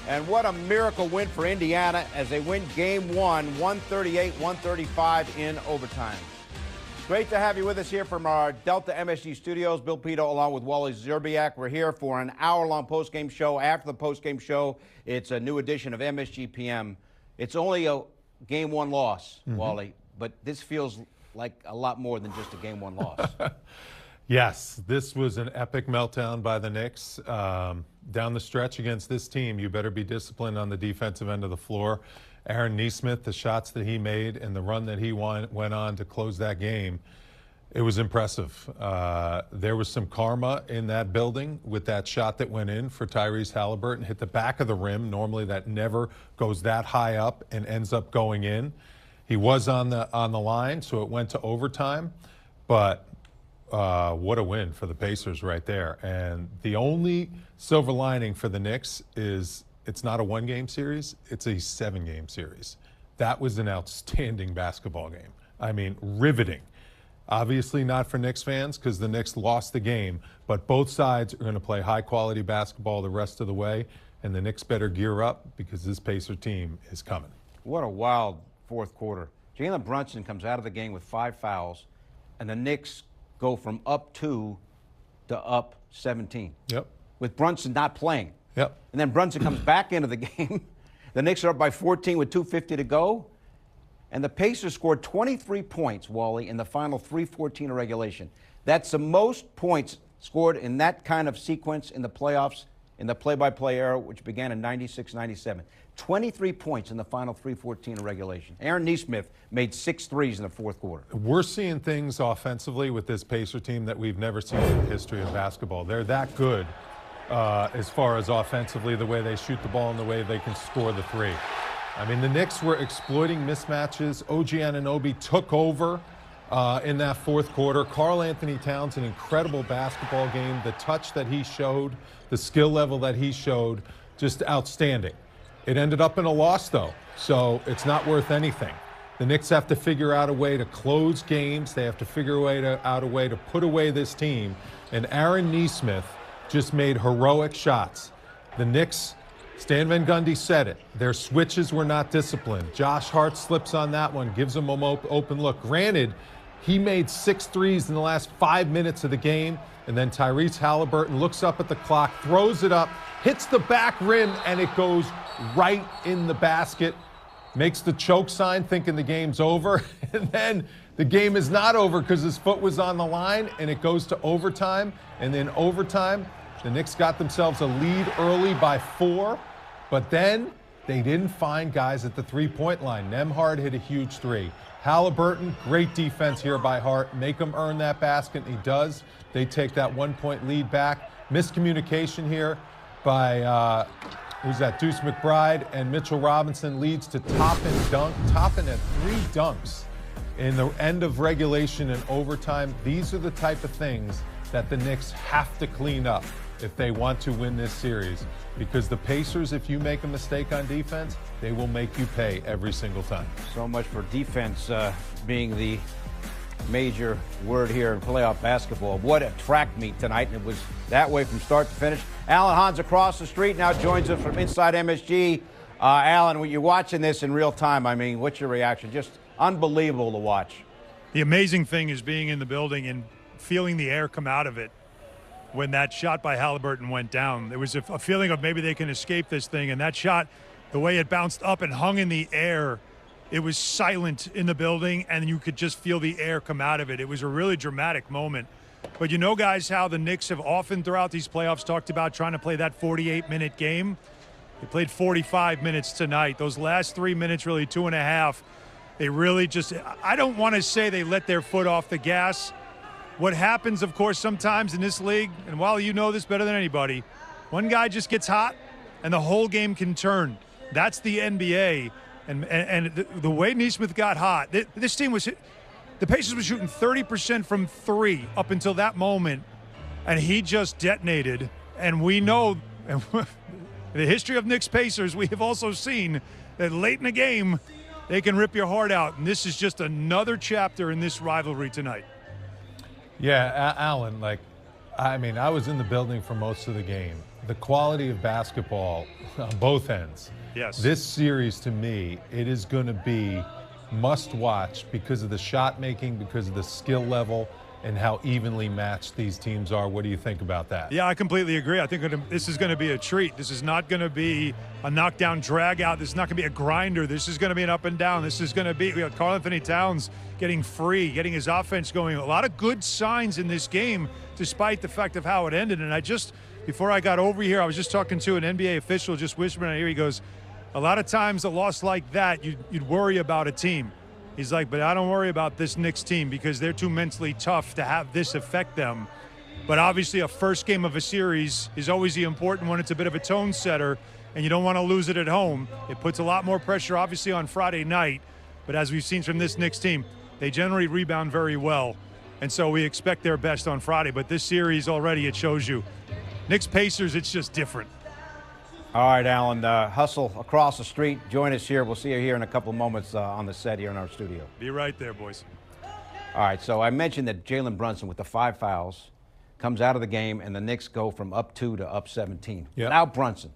And what a miracle win for Indiana as they win Game 1, 138-135 in overtime. Great to have you with us here from our Delta MSG studios. Bill Pito along with Wally Szczerbiak. We're here for an hour-long postgame show. After the postgame show, it's a new edition of MSG PM. It's only a Game 1 loss, Wally, but this feels like a lot more than just a Game 1 loss. Yes, this was an epic meltdown by the Knicks. Down the stretch against this team, you better be disciplined on the defensive end of the floor. Aaron Nesmith, the shots that he made and the run that he went on to close that game, it was impressive. There was some karma in that building with that shot that went in for Tyrese Haliburton, hit the back of the rim. Normally that never goes that high up and ends up going in. He was on the line, so it went to overtime, but what a win for the Pacers right there. And the only silver lining for the Knicks is it's not a one-game series, it's a 7-game series. That was an outstanding basketball game. I mean, riveting. Obviously not for Knicks fans because the Knicks lost the game, but both sides are going to play high-quality basketball the rest of the way, and the Knicks better gear up because this Pacer team is coming. What a wild fourth quarter. Jalen Brunson comes out of the game with 5 fouls, and the Knicks go from up 2 to up 17. Yep. With Brunson not playing. Yep. And then Brunson comes back into the game. The Knicks are up by 14 with 2:50 to go. And the Pacers scored 23 points, Wally, in the final 3:14 of regulation. That's the most points scored in that kind of sequence in the playoffs in the play-by-play era, which began in 96-97. 23 points in the final 3:14 of regulation. Aaron Nesmith made 6 threes in the fourth quarter. We're seeing things offensively with this Pacer team that we've never seen in the history of basketball. They're that good as far as offensively, the way they shoot the ball and the way they can score the three. I mean, the Knicks were exploiting mismatches. OG Anunoby took over in that fourth quarter. Karl Anthony Towns, an incredible basketball game. The touch that he showed, the skill level that he showed, just outstanding. It ended up in a loss, though, so it's not worth anything. The Knicks have to figure out a way to close games. They have to figure out a way to put away this team. And Aaron Nesmith just made heroic shots. The Knicks, Stan Van Gundy said it, their switches were not disciplined. Josh Hart slips on that one, gives him an open look. Granted, he made 6 threes in the last 5 minutes of the game, and then Tyrese Haliburton looks up at the clock, throws it up, hits the back rim, and it goes right in the basket. Makes the choke sign thinking the game's over, and then the game is not over because his foot was on the line, and it goes to overtime. And then overtime, the Knicks got themselves a lead early by 4, but then they didn't find guys at the three-point line. Nembhard hit a huge 3. Haliburton, great defense here by Hart. Make him earn that basket, and he does. They take that 1-point lead back. Miscommunication here by, who's that, Deuce McBride, and Mitchell Robinson leads to Toppin at 3 dunks in the end of regulation and overtime. These are the type of things that the Knicks have to clean up if they want to win this series, because the Pacers, if you make a mistake on defense, they will make you pay every single time. So much for defense being the major word here in playoff basketball. What a track meet tonight, and it was that way from start to finish. Alan Hans across the street now joins us from inside MSG. Alan, when you're watching this in real time, I mean, what's your reaction? Just unbelievable to watch. The amazing thing is being in the building and feeling the air come out of it when that shot by Haliburton went down. There was a feeling of maybe they can escape this thing, and that shot, the way it bounced up and hung in the air, it was silent in the building, and you could just feel the air come out of it. It was a really dramatic moment. But you know, guys, how the Knicks have often throughout these playoffs talked about trying to play that 48-minute game. They played 45 minutes tonight. Those last 3 minutes, really 2.5, they really just, I don't want to say they let their foot off the gas. What happens, of course, sometimes in this league, and while you know this better than anybody, one guy just gets hot and the whole game can turn. That's the NBA. And the way Nesmith got hot, this team was, the Pacers were shooting 30% from 3 up until that moment, and he just detonated. And we know, the history of Knicks Pacers, we have also seen that late in the game, they can rip your heart out. And this is just another chapter in this rivalry tonight. Yeah, Alan, I was in the building for most of the game, the quality of basketball on both ends. Yes. This series, to me, it is going to be must watch because of the shot making, because of the skill level, and how evenly matched these teams are. What do you think about that? Yeah, I completely agree. I think this is going to be a treat. This is not going to be a knockdown drag out. This is not going to be a grinder. This is going to be an up and down. This is going to be Karl Anthony Towns getting free, getting his offense going. A lot of good signs in this game, despite the fact of how it ended. And before I got over here, I was just talking to an NBA official, just whispering in my ear. He goes, a lot of times a loss like that, you'd worry about a team. He's like, but I don't worry about this Knicks team because they're too mentally tough to have this affect them. But obviously a first game of a series is always the important one. It's a bit of a tone setter, and you don't want to lose it at home. It puts a lot more pressure, obviously, on Friday night. But as we've seen from this Knicks team, they generally rebound very well. And so we expect their best on Friday. But this series already, it shows you. Knicks-Pacers, it's just different. All right, Alan, hustle across the street. Join us here. We'll see you here in a couple of moments on the set here in our studio. Be right there, boys. All right, so I mentioned that Jalen Brunson with the 5 fouls comes out of the game, and the Knicks go from up 2 to up 17. Yep. Without Brunson.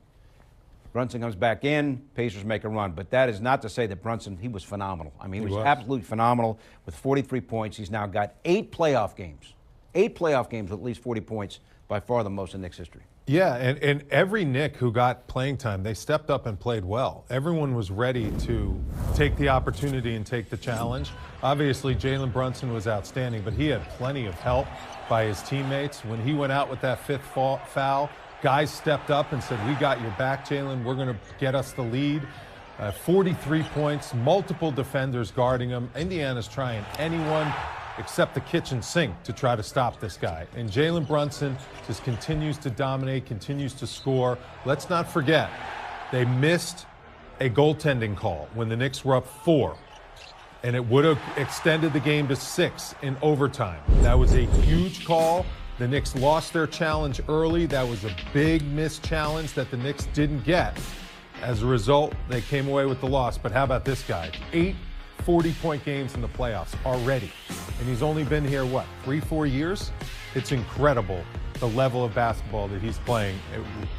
Brunson comes back in, Pacers make a run. But that is not to say that Brunson, he was phenomenal. I mean, he was absolutely phenomenal with 43 points. He's now got 8 playoff games. 8 playoff games with at least 40 points, by far the most in Knicks history. Yeah, and every Knick who got playing time, they stepped up and played well. Everyone was ready to take the opportunity and take the challenge. Obviously, Jalen Brunson was outstanding, but he had plenty of help by his teammates. When he went out with that 5th foul, guys stepped up and said, we got your back, Jalen. We're going to get us the lead. 43 points, multiple defenders guarding him. Indiana's trying anyone except the kitchen sink to try to stop this guy. And Jalen Brunson just continues to dominate, continues to score. Let's not forget, they missed a goaltending call when the Knicks were up 4. And it would have extended the game to 6 in overtime. That was a huge call. The Knicks lost their challenge early. That was a big missed challenge that the Knicks didn't get. As a result, they came away with the loss. But how about this guy? 8 40-point games in the playoffs already. And he's only been here, 3-4 years? It's incredible the level of basketball that he's playing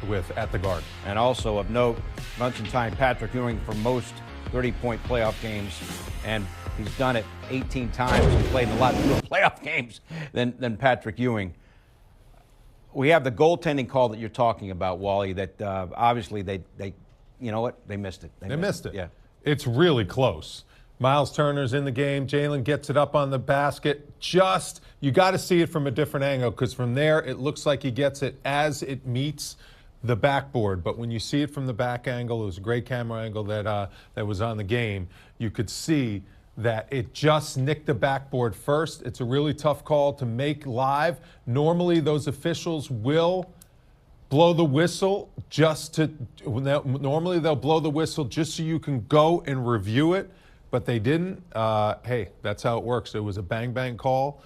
with at the Garden. And also of note, Brunson tied Patrick Ewing for most 30-point playoff games, and he's done it 18 times and played in a lot fewer playoff games than Patrick Ewing. We have the goaltending call that you're talking about, Wally, that obviously they you know what? They missed it. They missed it. Yeah. It's really close. Miles Turner's in the game. Jalen gets it up on the basket. You got to see it from a different angle because from there it looks like he gets it as it meets the backboard. But when you see it from the back angle, it was a great camera angle that was on the game, you could see that it just nicked the backboard first. It's a really tough call to make live. Normally those officials will blow the whistle normally they'll blow the whistle just so you can go and review it. But they didn't. Hey, that's how it works. It was a bang-bang call.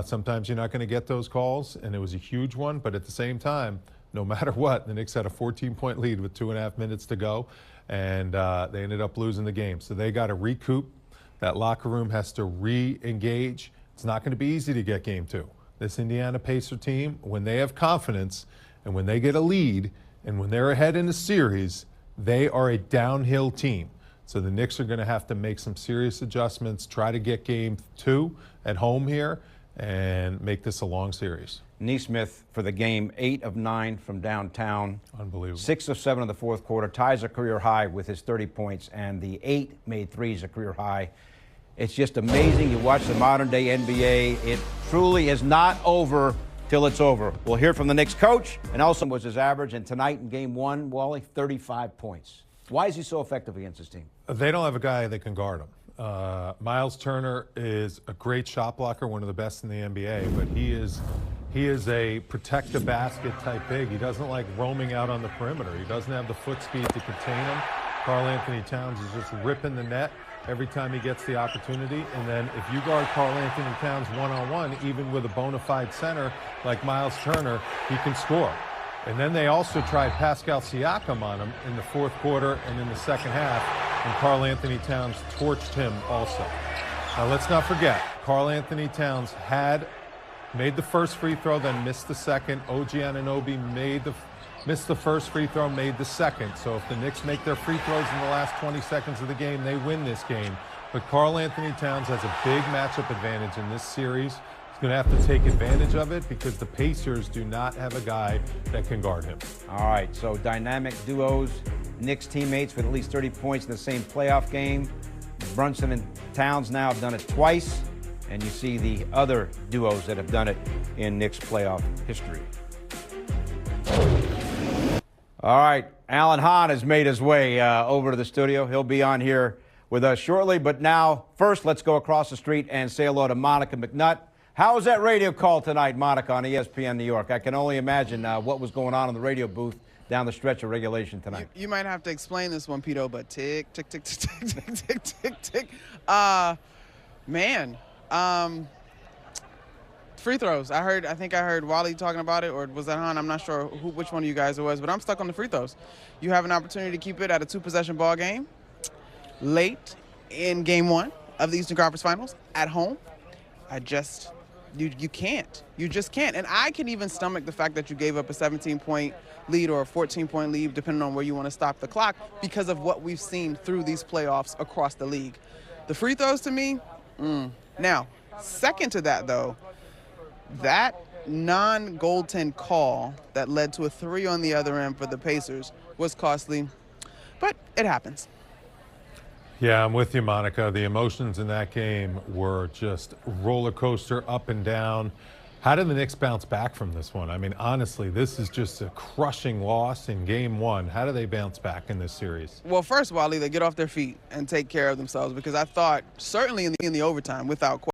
Sometimes you're not going to get those calls, and it was a huge one. But at the same time, no matter what, the Knicks had a 14-point lead with 2.5 minutes to go, and they ended up losing the game. So they got to recoup. That locker room has to re-engage. It's not going to be easy to get game 2. This Indiana Pacer team, when they have confidence and when they get a lead and when they're ahead in a series, they are a downhill team. So the Knicks are going to have to make some serious adjustments, try to get game 2 at home here, and make this a long series. Nesmith for the game, 8 of 9 from downtown. Unbelievable. 6 of 7 in the fourth quarter, ties a career high with his 30 points, and the 8 made threes a career high. It's just amazing. You watch the modern-day NBA. It truly is not over till it's over. We'll hear from the Knicks coach, and also was his average, and tonight in game 1, Wally, 35 points. Why is he so effective against his team? They don't have a guy that can guard him. Miles Turner is a great shot blocker, one of the best in the NBA, but he is a protect the basket type big. He doesn't like roaming out on the perimeter. He doesn't have the foot speed to contain him. Karl Anthony Towns is just ripping the net every time he gets the opportunity. And then if you guard Karl Anthony Towns one-on-one, even with a bona fide center like Miles Turner, he can score. And then they also tried Pascal Siakam on him in the fourth quarter and in the second half, and Karl Anthony Towns torched him also. Now let's not forget, Karl Anthony Towns had made the first free throw, then missed the second. OG Anunoby made Missed the first free throw, made the second. So if the Knicks make their free throws in the last 20 seconds of the game, they win this game. But Karl Anthony Towns has a big matchup advantage in this series. He's going to have to take advantage of it because the Pacers do not have a guy that can guard him. All right, so dynamic duos, Knicks teammates with at least 30 points in the same playoff game. Brunson and Towns now have done it twice, and you see the other duos that have done it in Knicks playoff history. All right, Alan Hahn has made his way over to the studio. He'll be on here with us shortly, but now, first, let's go across the street and say hello to Monica McNutt. How was that radio call tonight, Monica, on ESPN New York? I can only imagine what was going on in the radio booth down the stretch of regulation tonight. You might have to explain this one, Pito, but tick, tick, tick, tick, tick, tick, tick, tick, tick. Man, free throws. I think I heard Wally talking about it, or was that Han? I'm not sure which one of you guys it was, but I'm stuck on the free throws. You have an opportunity to keep it at a 2-possession ball game late in game 1 of the Eastern Conference Finals at home. You can't. You just can't. And I can even stomach the fact that you gave up a 17-point lead or a 14-point lead, depending on where you want to stop the clock, because of what we've seen through these playoffs across the league. The free throws, to me, Now, second to that, though, that non-goaltend call that led to a 3 on the other end for the Pacers was costly, but it happens. Yeah, I'm with you, Monica. The emotions in that game were just roller coaster, up and down. How did the Knicks bounce back from this one? I mean, honestly, this is just a crushing loss in game 1. How do they bounce back in this series? Well, first, Wally, they get off their feet and take care of themselves, because I thought, certainly in the overtime, without question,